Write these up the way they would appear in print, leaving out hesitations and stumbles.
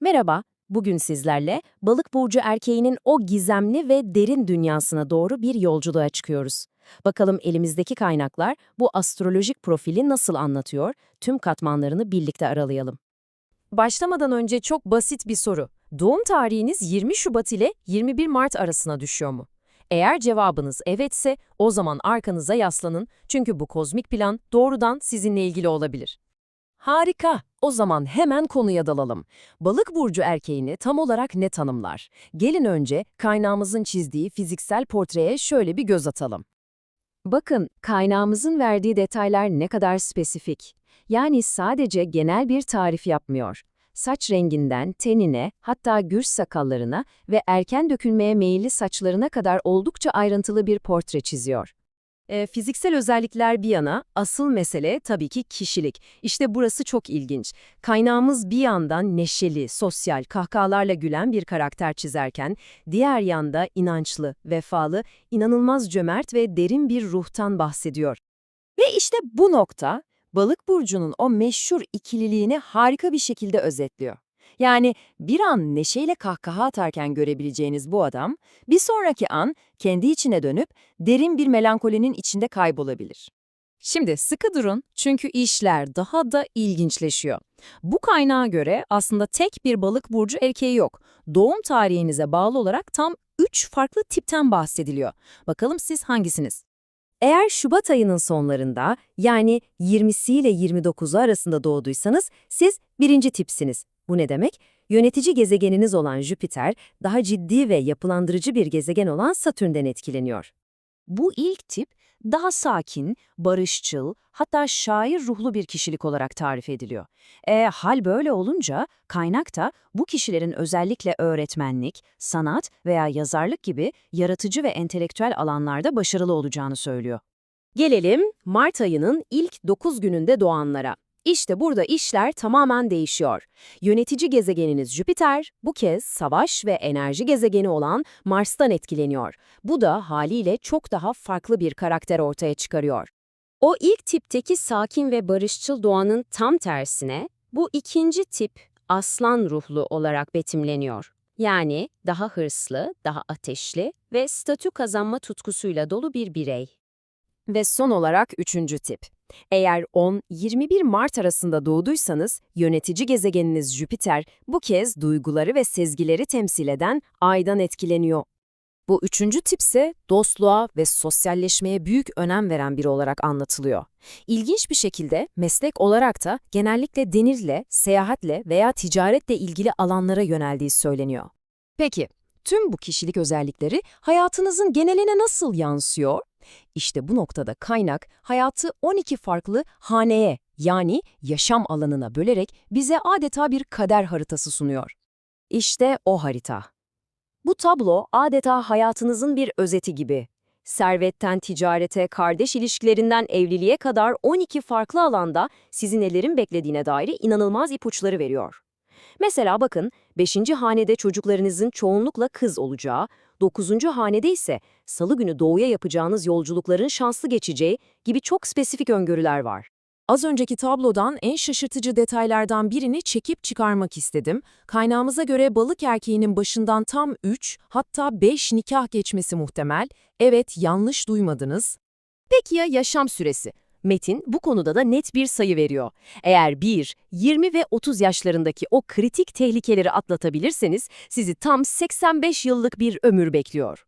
Merhaba, bugün sizlerle balık burcu erkeğinin o gizemli ve derin dünyasına doğru bir yolculuğa çıkıyoruz. Bakalım elimizdeki kaynaklar bu astrolojik profili nasıl anlatıyor? Tüm katmanlarını birlikte aralayalım. Başlamadan önce çok basit bir soru. Doğum tarihiniz 20 Şubat ile 21 Mart arasına düşüyor mu? Eğer cevabınız evetse, o zaman arkanıza yaslanın çünkü bu kozmik plan doğrudan sizinle ilgili olabilir. Harika! O zaman hemen konuya dalalım. Balık burcu erkeğini tam olarak ne tanımlar? Gelin önce kaynağımızın çizdiği fiziksel portreye şöyle bir göz atalım. Bakın, kaynağımızın verdiği detaylar ne kadar spesifik. Yani sadece genel bir tarif yapmıyor. Saç renginden tenine, hatta gür sakallarına ve erken dökülmeye meyilli saçlarına kadar oldukça ayrıntılı bir portre çiziyor. Fiziksel özellikler bir yana, asıl mesele tabii ki kişilik. İşte burası çok ilginç. Kaynağımız bir yandan neşeli, sosyal, kahkahalarla gülen bir karakter çizerken, diğer yanda inançlı, vefalı, inanılmaz cömert ve derin bir ruhtan bahsediyor. Ve işte bu nokta, Balık burcunun o meşhur ikililiğini harika bir şekilde özetliyor. Yani bir an neşeyle kahkaha atarken görebileceğiniz bu adam, bir sonraki an kendi içine dönüp derin bir melankolinin içinde kaybolabilir. Şimdi sıkı durun çünkü işler daha da ilginçleşiyor. Bu kaynağa göre aslında tek bir balık burcu erkeği yok. Doğum tarihinize bağlı olarak tam 3 farklı tipten bahsediliyor. Bakalım siz hangisiniz? Eğer Şubat ayının sonlarında, yani 20'si ile 29'u arasında doğduysanız siz birinci tipsiniz. Bu ne demek? Yönetici gezegeniniz olan Jüpiter, daha ciddi ve yapılandırıcı bir gezegen olan Satürn'den etkileniyor. Bu ilk tip, daha sakin, barışçıl, hatta şair ruhlu bir kişilik olarak tarif ediliyor. Hal böyle olunca, kaynak da bu kişilerin özellikle öğretmenlik, sanat veya yazarlık gibi yaratıcı ve entelektüel alanlarda başarılı olacağını söylüyor. Gelelim Mart ayının ilk 9 gününde doğanlara. İşte burada işler tamamen değişiyor. Yönetici gezegeniniz Jüpiter, bu kez savaş ve enerji gezegeni olan Mars'tan etkileniyor. Bu da haliyle çok daha farklı bir karakter ortaya çıkarıyor. O ilk tipteki sakin ve barışçıl doğanın tam tersine, bu ikinci tip aslan ruhlu olarak betimleniyor. Yani daha hırslı, daha ateşli ve statü kazanma tutkusuyla dolu bir birey. Ve son olarak üçüncü tip. Eğer 10-21 Mart arasında doğduysanız, yönetici gezegeniniz Jüpiter bu kez duyguları ve sezgileri temsil eden Ay'dan etkileniyor. Bu üçüncü tipse dostluğa ve sosyalleşmeye büyük önem veren biri olarak anlatılıyor. İlginç bir şekilde meslek olarak da genellikle denizle, seyahatle veya ticaretle ilgili alanlara yöneldiği söyleniyor. Peki, tüm bu kişilik özellikleri hayatınızın geneline nasıl yansıyor? İşte bu noktada kaynak hayatı 12 farklı haneye, yani yaşam alanına bölerek bize adeta bir kader haritası sunuyor. İşte o harita. Bu tablo adeta hayatınızın bir özeti gibi. Servetten ticarete, kardeş ilişkilerinden evliliğe kadar 12 farklı alanda sizi nelerin beklediğine dair inanılmaz ipuçları veriyor. Mesela bakın, 5. hanede çocuklarınızın çoğunlukla kız olacağı, 9. hanede ise salı günü doğuya yapacağınız yolculukların şanslı geçeceği gibi çok spesifik öngörüler var. Az önceki tablodan en şaşırtıcı detaylardan birini çekip çıkarmak istedim. Kaynağımıza göre balık erkeğinin başından tam 3, hatta 5 nikah geçmesi muhtemel. Evet, yanlış duymadınız. Peki ya yaşam süresi? Metin bu konuda da net bir sayı veriyor. Eğer 1, 20 ve 30 yaşlarındaki o kritik tehlikeleri atlatabilirseniz sizi tam 85 yıllık bir ömür bekliyor.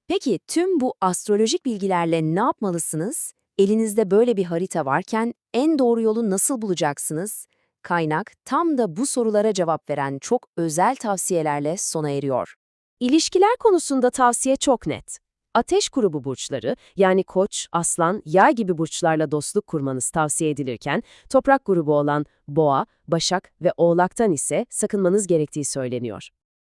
Peki tüm bu astrolojik bilgilerle ne yapmalısınız? Elinizde böyle bir harita varken en doğru yolu nasıl bulacaksınız? Kaynak tam da bu sorulara cevap veren çok özel tavsiyelerle sona eriyor. İlişkiler konusunda tavsiye çok net. Ateş grubu burçları, yani Koç, Aslan, Yay gibi burçlarla dostluk kurmanız tavsiye edilirken, toprak grubu olan Boğa, Başak ve Oğlak'tan ise sakınmanız gerektiği söyleniyor.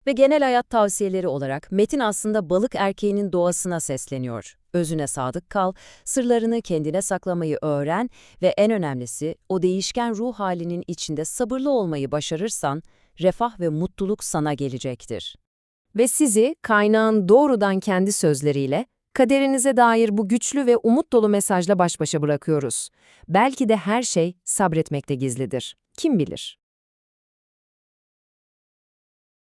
Ve genel hayat tavsiyeleri olarak Metin aslında balık erkeğinin doğasına sesleniyor. Özüne sadık kal, sırlarını kendine saklamayı öğren ve en önemlisi o değişken ruh halinin içinde sabırlı olmayı başarırsan refah ve mutluluk sana gelecektir. Ve sizi kaynağın doğrudan kendi sözleriyle kaderinize dair bu güçlü ve umut dolu mesajla baş başa bırakıyoruz. Belki de her şey sabretmekte gizlidir. Kim bilir?